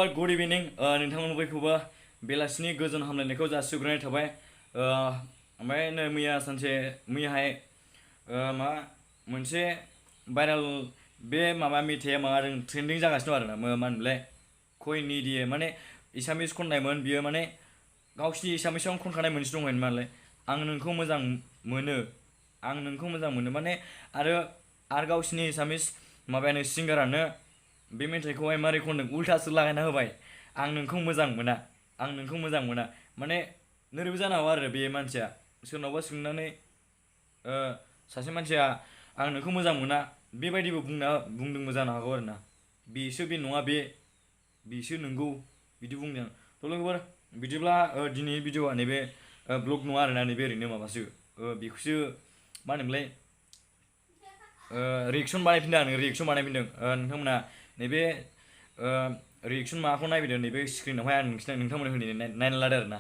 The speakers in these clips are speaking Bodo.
लोगोफोर गुड इभिनिं नोंथांमोन बयखौबो बेलासिनि गोजोन हामलायनायखौ जासिग्रोनाय थाबाय ओमफ्राय नै मैयाहाय मा मोनसे भाइराल बे मेथाइया माबाजों ट्रेन्डिं जागासिनो दं आरोना मा होनोमोनलाय kwnaperbai माने एसामिस खननायमोन बियो माने गावसिनि एसामिसाव खनखानाय मोनसे दंमोन मालाय आं नोंखौ मोजां मोनो माने आरो गावसिनि एसामिस माबायानो सिंगारानो बे मेथाइखौहाय मारै खनदों उल्थासो लागायना होबाय आं नोंखौ मोजां मोना माने नोरैबो जानो हागौ आरो बे मानसिया सोरनावबा सोंनानै सासे मानसिया आं नोंखौ मोजां मोना बेबायदिबो बुंदोंबो जानो हागौ आरोना बेसो बे नङा बेसो नंगौ बिदि बुंदों थ' लोगोफोर बिदिब्ला दिनैनि भिडिअ'आ नैबे ब्लग नङा आरोना नैबे ओरैनो माबासो बेखौसो मा होनोमोनलाय रिएक्सन बानायफिनदों नोंथांमोना नैबे रिएक्सन माबाखौ नायफैदो नैबे स्क्रिनावहाय आं नोंथांमोन नायना लादो आरोना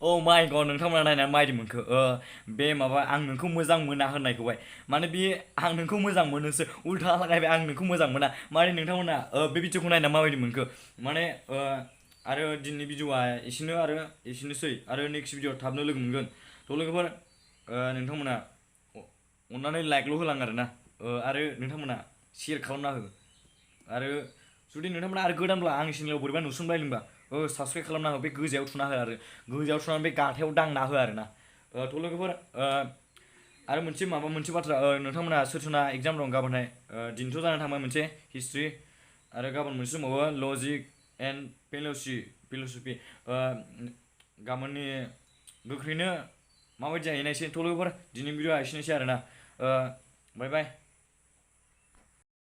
Oh my god नोंथांमोना नायनानै माबायदि मोनखो बे माबा आं नोंखौ मोजां मोना होननायखौहाय माने बे आं नोंखौ मोजां मोनोसो उल्था लागायबाय आं नोंखौ मोजां मोना माने नोंथांमोना बे भिडिअखौ नायना माबायदि मोनखो माने आरो दिनैनि भिडिअआ एसेनोसै आरो नेक्स्ट भिडिअ थाबनो लोगो मोनगोन थ' लोगोफोर नोंथांमोना अननानै लाइकल' होलां आरोना आरो नोंथांमोना शेयार खालामना हो आरो जुदि नोंथांमोना आरो गोदानब्ला आंनि चेनेलाव बोरैबा नुसनबायदोंबा साबसक्राइब खालामना हो बे गोजायाव थुना हो आरो गोजायाव थुनानै बे गाथायाव दांना हो आरोना थ' लोगोफोर आरो मोनसे बाथ्रा नोंथांमोना सोरना एग्जाम दं गाबोनहाय दिनैथ' जाना थांबाय मोनसे हिस्ट्रि आरो गाबोन मोनसे दंबावो लजिक एन्ड फिल'सफि गाबोननि गोख्रैनो माबायदि जाहैनायसै थ' लोगोफोर दिनैनि भिडिअआ एसेनोसै आरोना बाय बाय